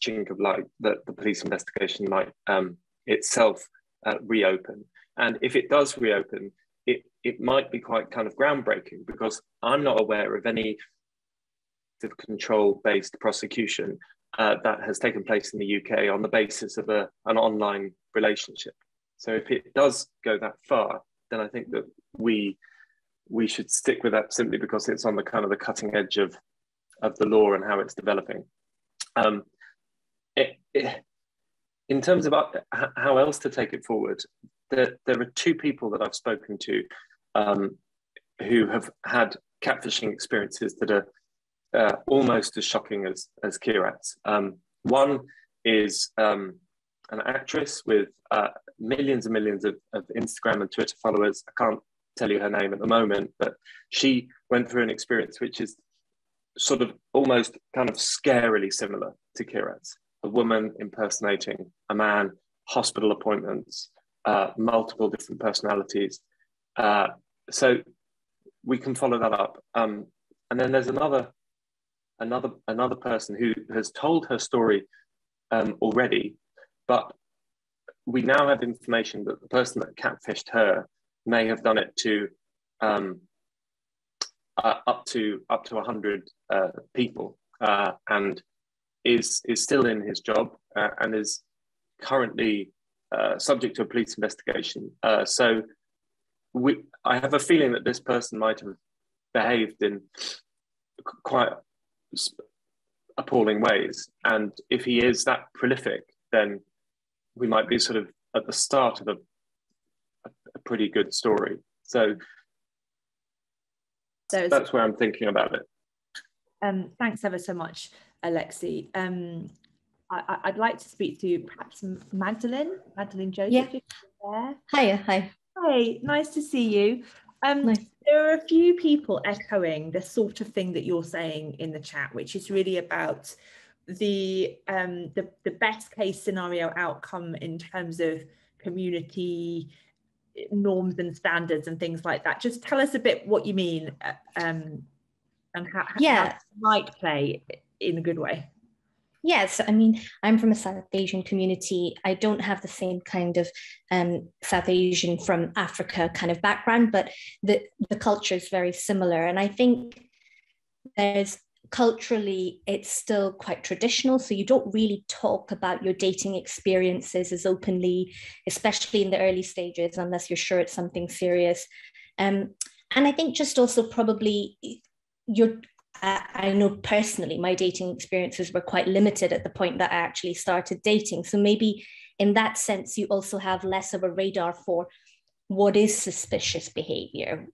chink of light, that the police investigation might itself reopen. And if it does reopen, it might be quite kind of groundbreaking, because I'm not aware of any control-based prosecution that has taken place in the UK on the basis of an online relationship. So if it does go that far, then I think that we should stick with that simply because it's on the kind of the cutting edge of the law and how it's developing. In terms of how else to take it forward, there are two people that I've spoken to who have had catfishing experiences that are almost as shocking as Kirat's. One is an actress with millions and millions of Instagram and Twitter followers. I can't tell you her name at the moment, but she went through an experience which is sort of almost kind of scarily similar to Kirat's. A woman impersonating a man, hospital appointments, multiple different personalities. So we can follow that up. And then there's another person who has told her story already, but we now have information that the person that catfished her may have done it to up to 100 people, and is still in his job and is currently subject to a police investigation. So I have a feeling that this person might have behaved in quite appalling ways. And if he is that prolific, then we might be sort of at the start of a pretty good story. So that's where I'm thinking about it.
Thanks ever so much, Alexi. I'd like to speak to perhaps Madeline Jose.
Yeah.
There.
Hiya, hi.
Hi, nice to see you.
Nice.
There are a few people echoing the sort of thing that you're saying in the chat, which is really about the best case scenario outcome in terms of community norms and standards and things like that. Just tell us a bit what you mean and how it might play in a good way.
Yes, I mean, I'm from a South Asian community. I don't have the same kind of South Asian from Africa kind of background, but the culture is very similar. And I think there's culturally, it's still quite traditional. So you don't really talk about your dating experiences as openly, especially in the early stages, unless you're sure it's something serious. And I think just also probably I know personally, my dating experiences were quite limited at the point that I actually started dating. So maybe in that sense, you also have less of a radar for what is suspicious behavior,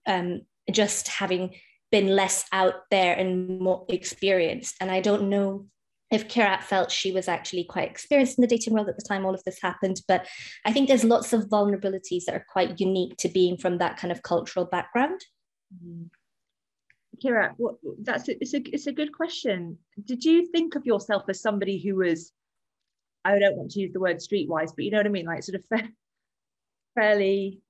just having been less out there and more experienced. And I don't know if Kirat felt she was actually quite experienced in the dating world at the time all of this happened, but I think there's lots of vulnerabilities that are quite unique to being from that kind of cultural background.
Mm-hmm. Kirat, it's a good question. Did you think of yourself as somebody who was, I don't want to use the word streetwise, but you know what I mean, like sort of fairly,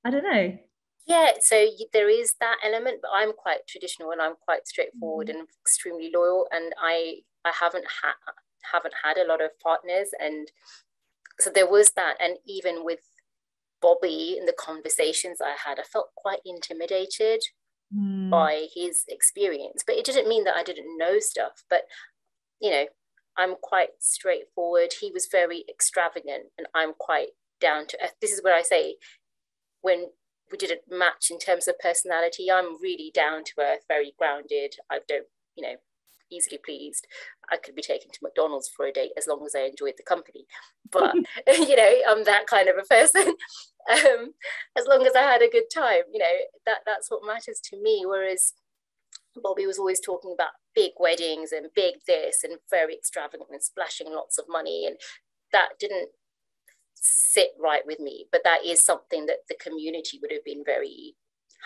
I don't know.
Yeah, so there is that element, but I'm quite traditional and I'm quite straightforward and extremely loyal, and I haven't had a lot of partners, and so there was that. And even with Bobby in the conversations I had, I felt quite intimidated by his experience, but it didn't mean that I didn't know stuff. But you know, I'm quite straightforward. He was very extravagant, and I'm quite down to earth. This is where I say, when we didn't match in terms of personality, I'm really down to earth, very grounded. I don't, easily pleased. I could be taken to McDonald's for a date as long as I enjoyed the company. But I'm that kind of a person. As long as I had a good time, that's what matters to me. Whereas Bobby was always talking about big weddings and big this and very extravagant and splashing lots of money, and that didn't sit right with me. But that is something that the community would have been very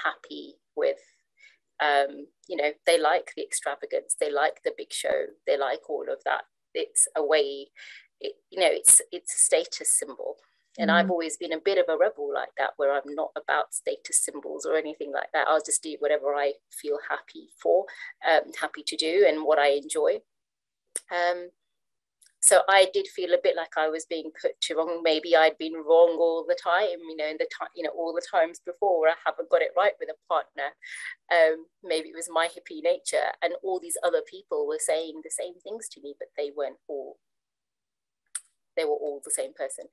happy with. They like the extravagance, they like the big show, they like all of that. It's a way, it's a status symbol. And I've always been a bit of a rebel like that, where I'm not about status symbols or anything like that. I'll just do whatever I feel happy to do, and what I enjoy. So I did feel a bit like I was being put to wrong. Maybe I'd been wrong all the time, all the times before where I haven't got it right with a partner. Maybe it was my hippie nature, and all these other people were saying the same things to me, but they weren't all they were all the same person.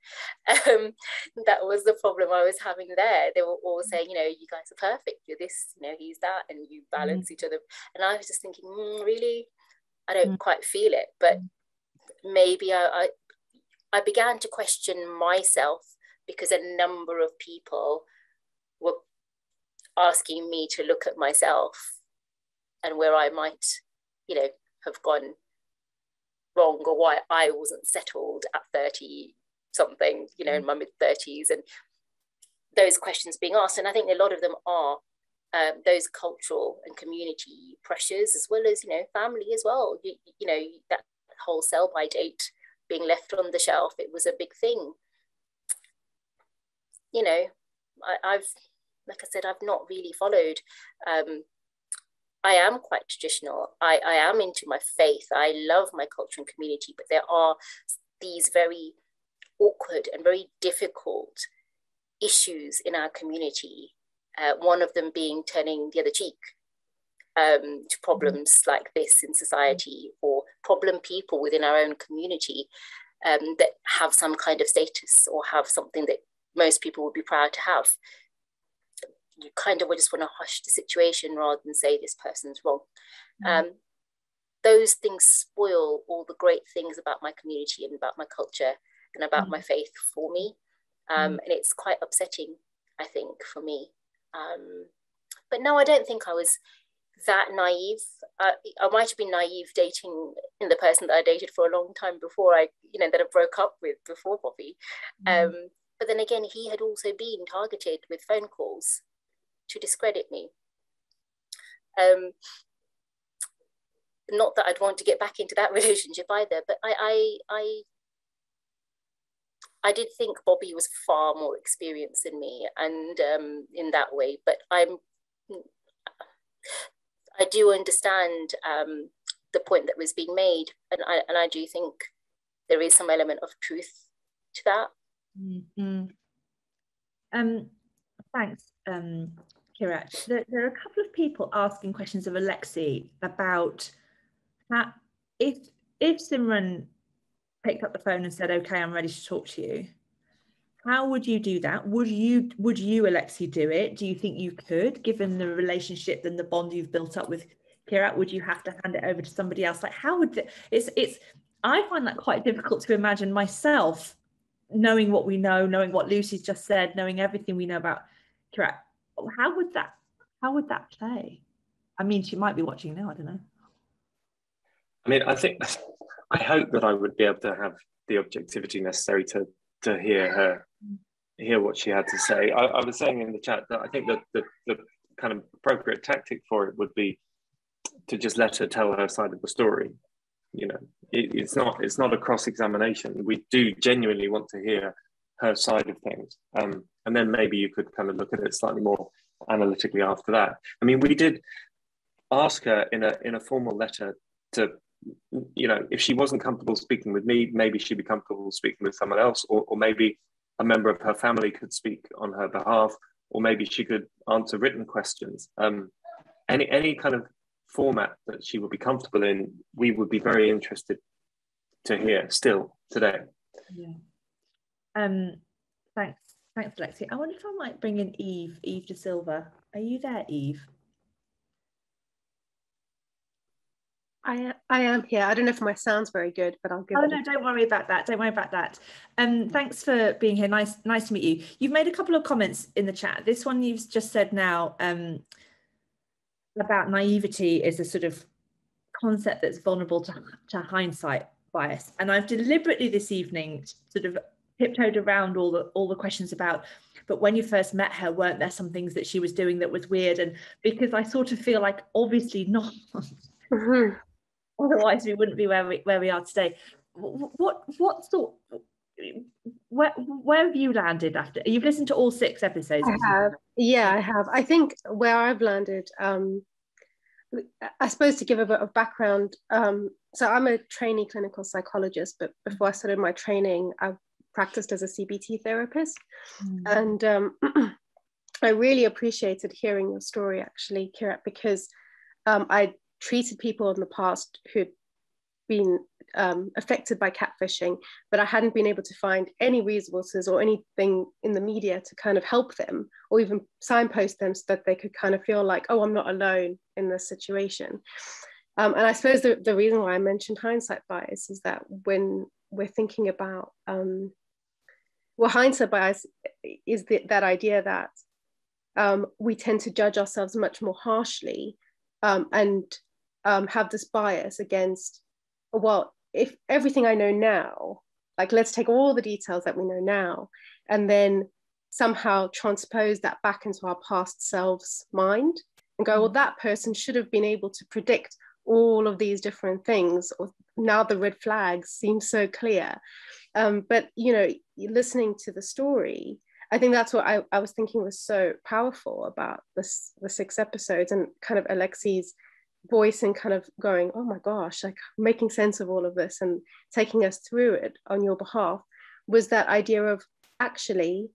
That was the problem I was having there. They were all saying, you know, you guys are perfect, you're this, you know, he's that, and you balance each other. And I was just thinking, really, I don't quite feel it. But maybe I began to question myself, because a number of people were asking me to look at myself and where I might, you know, have gone wrong, or why I wasn't settled at 30 something, you know, in my mid-30s, and those questions being asked. And I think a lot of them are those cultural and community pressures, as well as, you know, family as well. You know, that whole sell by date being left on the shelf, it was a big thing. You know, I've, like I said, I've not really followed. I am quite traditional. I am into my faith. I love my culture and community, but there are these very awkward and very difficult issues in our community. One of them being turning the other cheek to problems like this in society, or problem people within our own community that have some kind of status or have something that most people would be proud to have. You kind of would just want to hush the situation rather than say this person's wrong. Those things spoil all the great things about my community and about my culture and about my faith for me. And it's quite upsetting, I think, for me. But no, I don't think I was that naive. I might have been naive dating in the person that I dated for a long time before I, you know, that I broke up with before Bobby. But then again, he had also been targeted with phone calls to discredit me. Not that I'd want to get back into that relationship either, but I did think Bobby was far more experienced than me, and in that way. But I do understand the point that was being made, and I do think there is some element of truth to that.
Thanks, Kirat. There are a couple of people asking questions of Alexi about how, if Simran picked up the phone and said, "Okay, I'm ready to talk to you," how would you do that? Would you, Alexi, do it? Do you think you could, given the relationship and the bond you've built up with Kirat? Would you have to hand it over to somebody else? Like, how would I find that quite difficult to imagine myself, knowing what we know, knowing what Lucy's just said, knowing everything we know about Kirat. How would that play? I mean, she might be watching now, I don't know.
I mean, I hope that I would be able to have the objectivity necessary to hear what she had to say. I was saying in the chat that I think that the kind of appropriate tactic for it would be to just let her tell her side of the story. You know, it's not a cross-examination. We do genuinely want to hear her side of things, and then maybe you could kind of look at it slightly more analytically after that. I mean, we did ask her in a formal letter to, you know, if she wasn't comfortable speaking with me, maybe she'd be comfortable speaking with someone else, or maybe a member of her family could speak on her behalf, or maybe she could answer written questions. Any kind of format that she would be comfortable in, we would be very interested to hear still today.
Yeah. Thanks, Alexi. I wonder if I might bring in Eve De Silva. Are you there, Eve?
I am here. I don't know if my sound's very good, but I'll give it.
Oh no, don't worry about that. Don't worry about that. Thanks for being here. Nice to meet you. You've made a couple of comments in the chat. This one you've just said now about naivety is a sort of concept that's vulnerable to hindsight bias. And I've deliberately this evening sort of tiptoed around all the questions about, but when you first met her, weren't there some things that she was doing that was weird? And because I sort of feel like obviously not. Otherwise we wouldn't be where we are today. What sort, where have you landed after you've listened to all 6 episodes?
I have. I think where I've landed, I suppose to give a bit of background, so I'm a trainee clinical psychologist, but before I started my training, I practiced as a CBT therapist. And I really appreciated hearing your story, actually, Kirat, because I treated people in the past who'd been affected by catfishing, but I hadn't been able to find any resources or anything in the media to kind of help them or even signpost them so that they could kind of feel like, oh, I'm not alone in this situation. And I suppose the reason why I mentioned hindsight bias is that when we're thinking about, hindsight bias is that idea that we tend to judge ourselves much more harshly and have this bias against, well, if everything I know now, like let's take all the details that we know now and then somehow transpose that back into our past selves mind and go, well, that person should have been able to predict all of these different things. Or now the red flags seem so clear. But, you know, listening to the story, I think that's what I was thinking was so powerful about the 6 episodes and kind of Alexi's voice and kind of going, oh my gosh, like making sense of all of this and taking us through it on your behalf, was that idea of actually,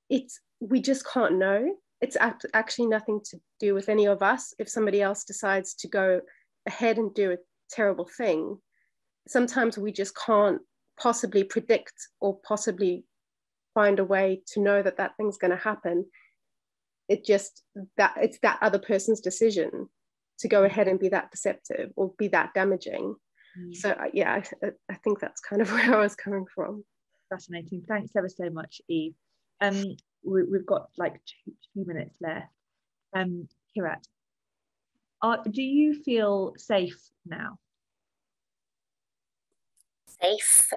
we just can't know. It's actually nothing to do with any of us. If somebody else decides to go ahead and do a terrible thing, sometimes we just can't possibly predict or possibly find a way to know that that thing's going to happen. It's that other person's decision to go ahead and be that deceptive or be that damaging. So yeah, I think that's kind of where I was coming from.
Fascinating. Thanks ever so much, Eve. We've got like 2 minutes left. Kirat, do you feel safe now?
Safe?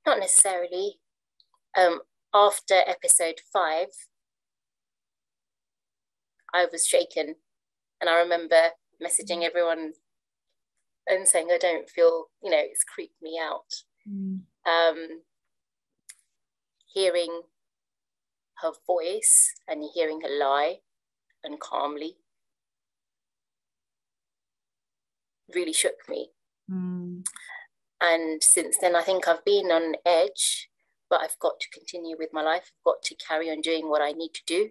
Not necessarily. After episode 5, I was shaken, and I remember messaging everyone and saying, I don't feel, you know, it's creeped me out. Hearing her voice and hearing her lie and calmly really shook me. And since then, I think I've been on edge, but I've got to continue with my life. I've got to carry on doing what I need to do.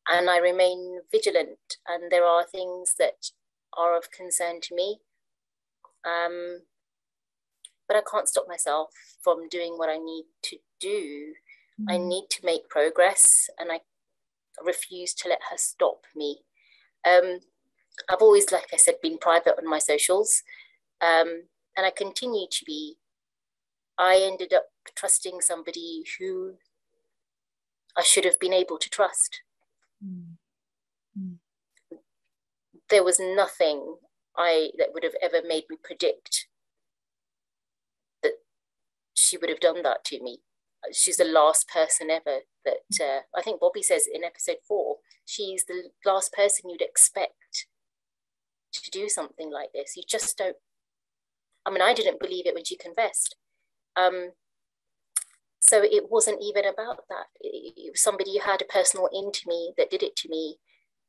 And I remain vigilant. And there are things that are of concern to me. But I can't stop myself from doing what I need to do. I need to make progress, and I refuse to let her stop me. I've always, like I said, been private on my socials, and I continue to be. I ended up trusting somebody who I should have been able to trust. There was nothing that would have ever made me predict that she would have done that to me. She's the last person ever that, I think Bobby says in episode 4, she's the last person you'd expect to do something like this. You just don't, I mean, I didn't believe it when she confessed. So it wasn't even about that. It was somebody who had a personal in to me that did it to me.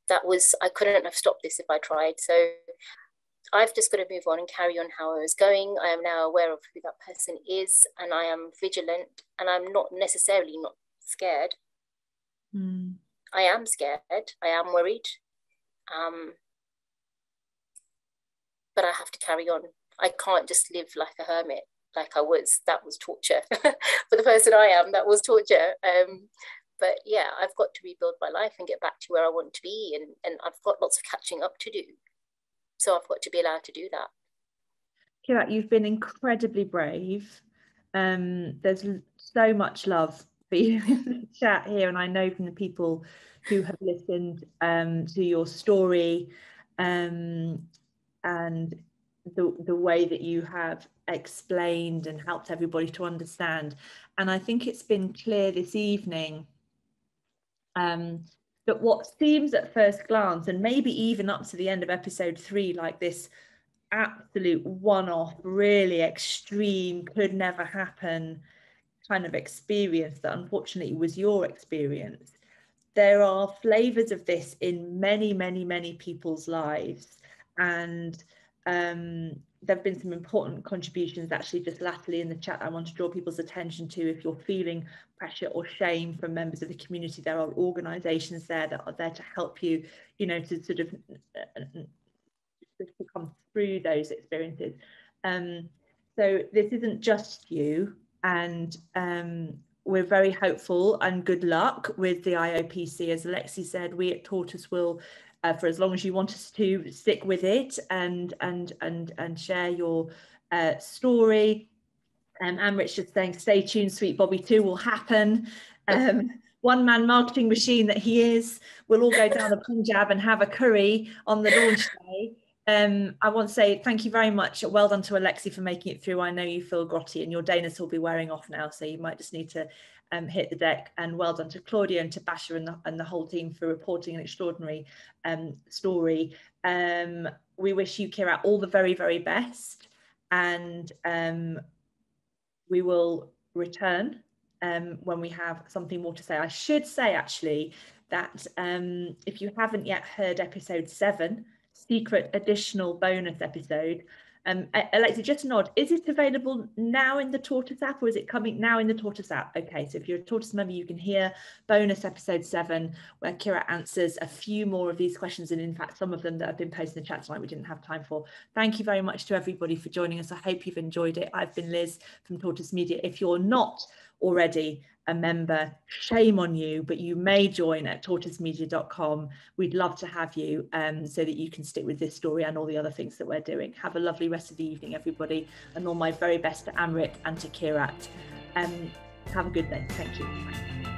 I couldn't have stopped this if I tried. So I've just got to move on and carry on how I was going. I am now aware of who that person is, and I am vigilant, and I'm not necessarily not scared. I am scared. I am worried. But I have to carry on. I can't just live like a hermit, like I was. That was torture. For the person I am, that was torture. But yeah, I've got to rebuild my life and get back to where I want to be. And I've got lots of catching up to do. So I've got to be allowed to do that.
Kirat, you've been incredibly brave. There's so much love for you in the chat here. And I know from the people who have listened to your story and the way that you have explained and helped everybody to understand. And I think it's been clear this evening that what seems at first glance, and maybe even up to the end of episode 3, like this absolute one-off, really extreme, could never happen kind of experience that unfortunately was your experience. There are flavors of this in many, many, many people's lives. And there have been some important contributions actually just latterly in the chat I want to draw people's attention to. If you're feeling pressure or shame from members of the community, there are organisations there that are there to help you, you know, to sort of to come through those experiences. So this isn't just you, and we're very hopeful, and good luck with the IOPC. As Alexi said, we at Tortoise will, for as long as you want us to, stick with it and share your story. Amrit's just saying, stay tuned, Sweet Bobby 2 will happen. One-man marketing machine that he is, we'll all go down the Punjab and have a curry on the launch day. I want to say thank you very much. Well done to Alexi for making it through. I know you feel grotty and your Danis will be wearing off now, so you might just need to hit the deck. And well done to Claudia and to Basha and the whole team for reporting an extraordinary story. We wish you, Kirat, all the very, very best, and we will return when we have something more to say. I should say actually that if you haven't yet heard episode 7, secret additional bonus episode, Alexi, just nod, is it available now in the Tortoise app, or is it coming now in the Tortoise app? Okay, so if you're a Tortoise member, you can hear bonus episode 7 where Kirat answers a few more of these questions, and in fact some of them that have been posted in the chat tonight we didn't have time for. Thank you very much to everybody for joining us. I hope you've enjoyed it. I've been Liz from Tortoise Media. If you're not already a member, shame on you, but you may join at tortoisemedia.com. We'd love to have you so that you can stick with this story and all the other things that we're doing. Have a lovely rest of the evening, everybody, and all my very best to Amrit and to Kirat. Have a good day. Thank you.